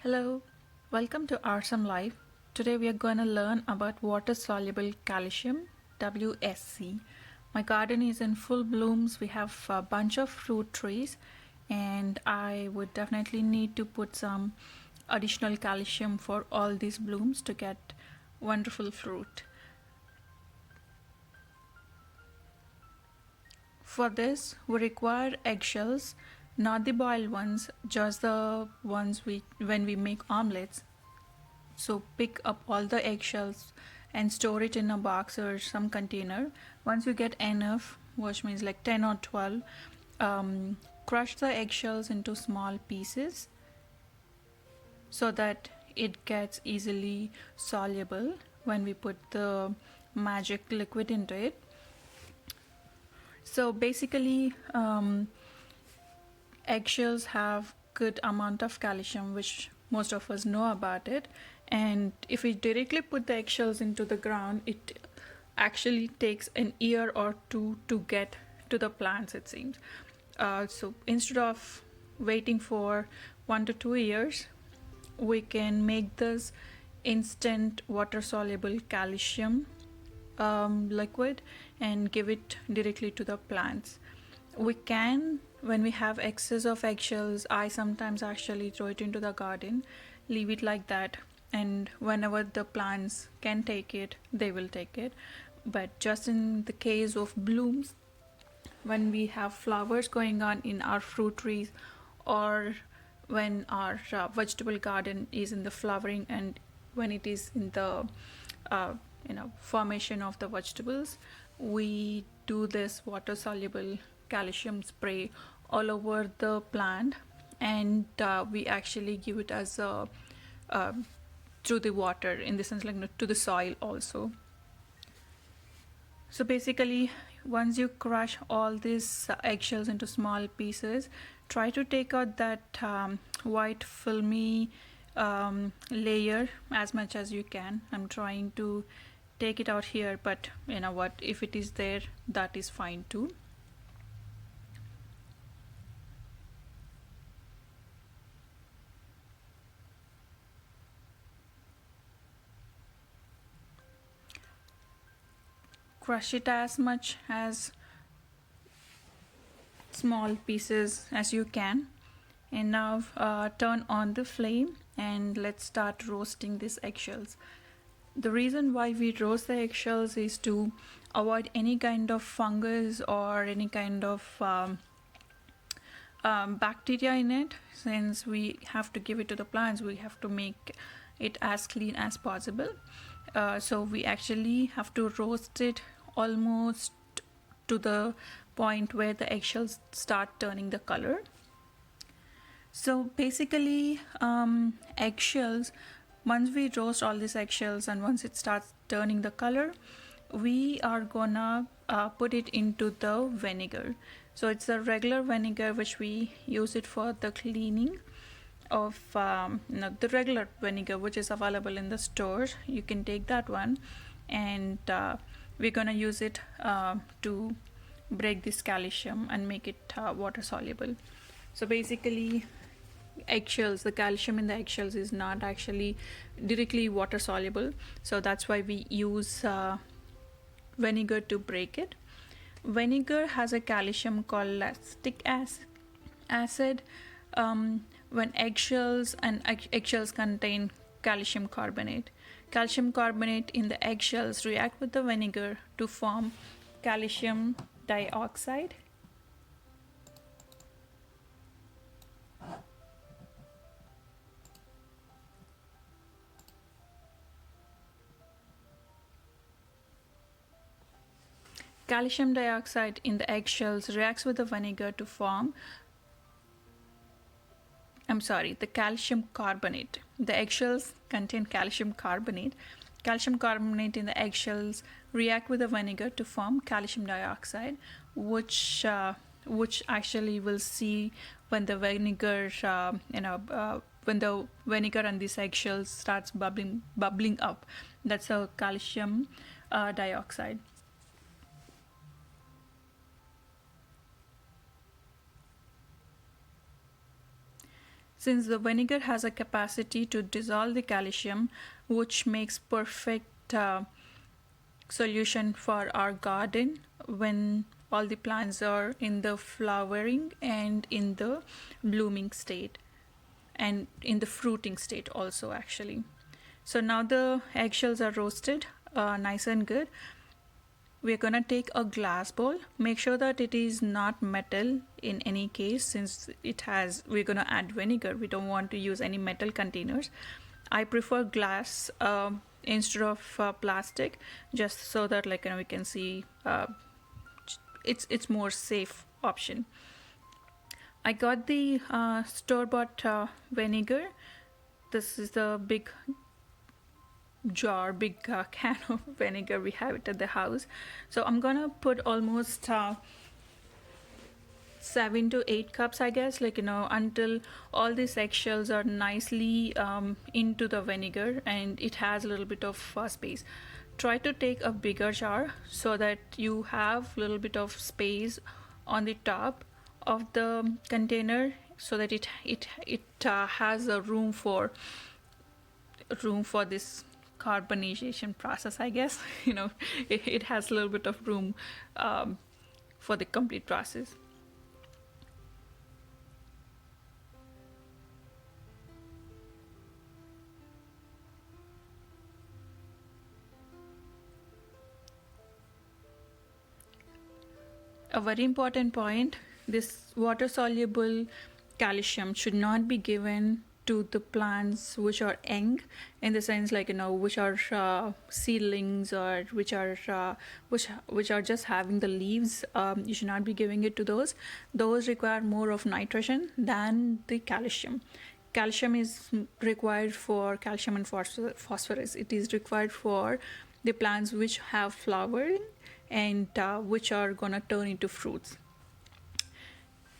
Hello, welcome to rsumlife. Today we are going to learn about water soluble calcium, WSC. My garden is in full blooms. We have a bunch of fruit trees, and I would definitely need to put some additional calcium for all these blooms to get wonderful fruit. For this, we require eggshells, not the boiled ones, just the ones when we make omelets. So pick up all the eggshells and store it in a box or some container. Once you get enough, which means like 10 or 12, crush the eggshells into small pieces so that it gets easily soluble when we put the magic liquid into it. So basically, eggshells have good amount of calcium, which most of us know about it. And if we directly put the eggshells into the ground, it actually takes an year or two to get to the plants, it seems. So instead of waiting for 1 to 2 years, we can make this instant water soluble calcium liquid and give it directly to the plants. We can, when we have excess of eggshells, I sometimes actually throw it into the garden, leave it like that, and whenever the plants can take it, they will take it. But just in the case of blooms, when we have flowers going on in our fruit trees, or when our vegetable garden is in the flowering, and when it is in the formation of the vegetables, we do this water soluble calcium spray all over the plant, and we actually give it as a through the water, in the sense like to the soil also. So basically, once you crush all these eggshells into small pieces, try to take out that white filmy layer as much as you can. I'm trying to take it out here, but you know what, if it is there, that is fine too. Crush it as much as small pieces as you can, and now turn on the flame and let's start roasting these eggshells. The reason why we roast the eggshells is to avoid any kind of fungus or any kind of bacteria in it. Since we have to give it to the plants, we have to make it as clean as possible. So we actually have to roast it almost to the point where the eggshells start turning the color. So basically, eggshells, once we roast all these eggshells and once it starts turning the color, we are gonna put it into the vinegar. So it's a regular vinegar which we use it for the cleaning of the regular vinegar which is available in the stores. You can take that one, and we're gonna use it to break this calcium and make it water soluble. So basically, eggshells, the calcium in the eggshells is not actually directly water soluble, so that's why we use vinegar to break it. Vinegar has a calcium called lactic acid. When eggshells contain calcium carbonate. Calcium carbonate in the eggshells react with the vinegar to form calcium dioxide. Calcium dioxide in the eggshells reacts with the vinegar to form the calcium carbonate. The eggshells contain calcium carbonate. Calcium carbonate in the eggshells react with the vinegar to form calcium dioxide, which actually we'll see when the vinegar, when the vinegar and these eggshells starts bubbling up. That's a calcium dioxide. Since the vinegar has a capacity to dissolve the calcium, which makes perfect solution for our garden when all the plants are in the flowering and in the blooming state and in the fruiting state also actually. So now the eggshells are roasted nice and good. We're gonna take a glass bowl. Make sure that it is not metal in any case, since we're gonna add vinegar. We don't want to use any metal containers. I prefer glass instead of plastic, just so that we can see it's more safe option. I got the store-bought vinegar. This is the big can of vinegar. We have it at the house. So I'm gonna put almost 7 to 8 cups, I guess, until all these eggshells are nicely into the vinegar and it has a little bit of space. Try to take a bigger jar so that you have a little bit of space on the top of the container, so that it has a room for this carbonization process, I guess. It has a little bit of room for the complete process. A very important point, this water soluble calcium should not be given to the plants which are young, in the sense which are seedlings, or which are just having the leaves. You should not be giving it to those require more of nitrogen than the calcium. Calcium is required for calcium and phosphorus. It is required for the plants which have flowering and which are gonna turn into fruits.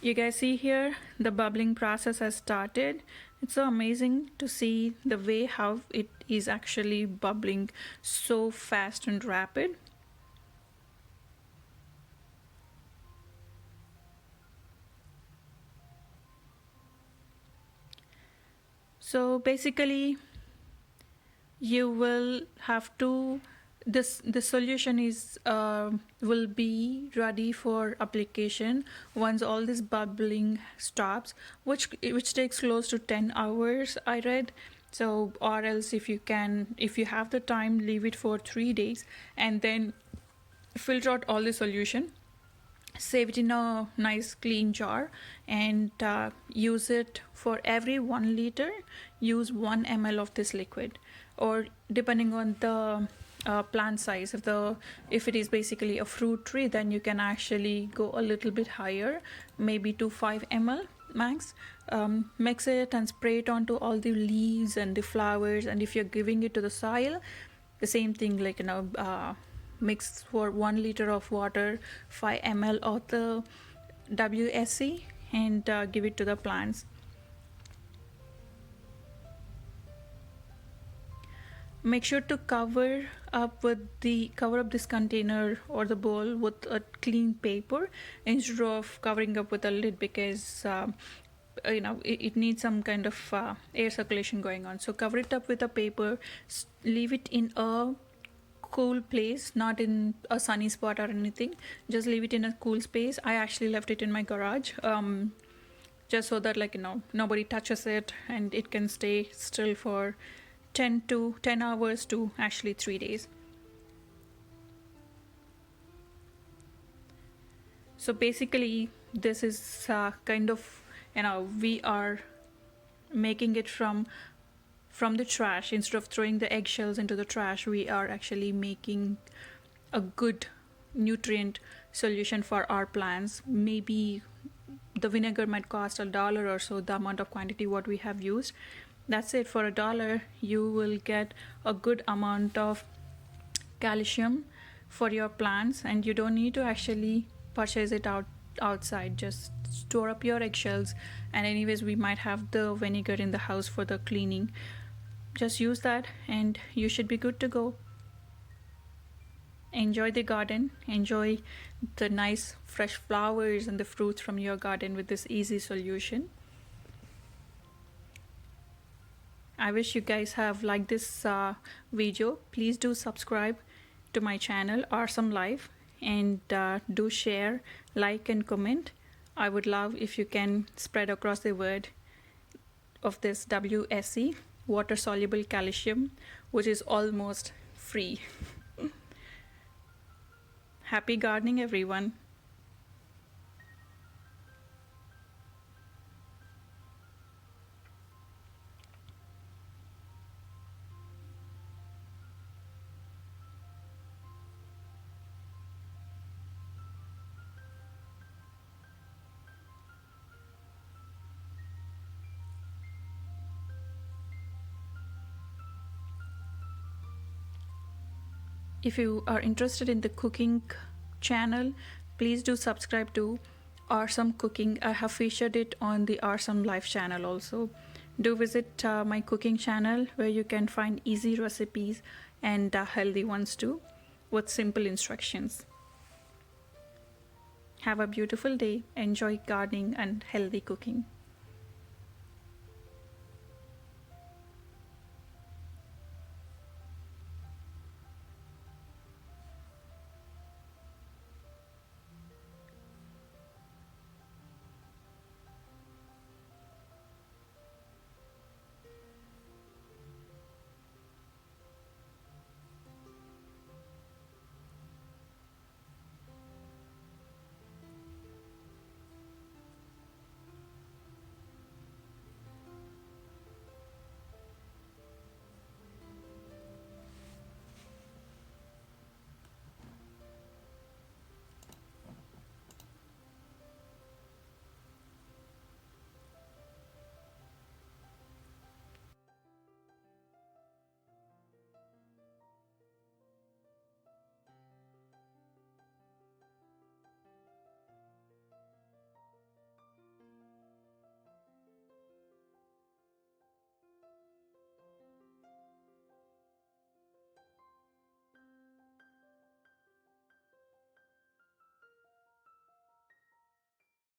You guys see here the bubbling process has started. It's so amazing to see the way how it is actually bubbling so fast and rapid. So basically you will have to the solution is will be ready for application once all this bubbling stops, which takes close to 10 hours, I read. So, or else if you have the time, leave it for 3 days and then filter out all the solution, save it in a nice clean jar, and use it for every 1 liter. Use 1 ml of this liquid, or depending on the plant size. If it is basically a fruit tree, then you can actually go a little bit higher, maybe to 5 ml max. Mix it and spray it onto all the leaves and the flowers. And if you're giving it to the soil, the same thing, mix for 1 liter of water 5 ml of the WSC, and give it to the plants. Make sure to cover up this container or the bowl with a clean paper instead of covering up with a lid, because it needs some kind of air circulation going on. So cover it up with a paper, leave it in a cool place, not in a sunny spot or anything. Just leave it in a cool space. I actually left it in my garage, just so that nobody touches it, and it can stay still for 10 hours to actually 3 days. So basically this is kind of, we are making it from the trash. Instead of throwing the eggshells into the trash, we are actually making a good nutrient solution for our plants. Maybe the vinegar might cost $1 or so, the amount of quantity what we have used. That's it. For $1 you will get a good amount of calcium for your plants, and you don't need to actually purchase it outside. Just store up your eggshells, and anyways we might have the vinegar in the house for the cleaning. Just use that and you should be good to go. Enjoy the garden, enjoy the nice fresh flowers and the fruits from your garden with this easy solution. I wish you guys have liked this video. Please do subscribe to my channel rsumlife, and do share, like and comment. I would love if you can spread across the word of this WSC, water soluble calcium, which is almost free. Happy gardening, everyone. If you are interested in the cooking channel, please do subscribe to Awesome Cooking. I have featured it on the Awesome Life channel also. Do visit my cooking channel where you can find easy recipes and healthy ones too, with simple instructions. Have a beautiful day. Enjoy gardening and healthy cooking.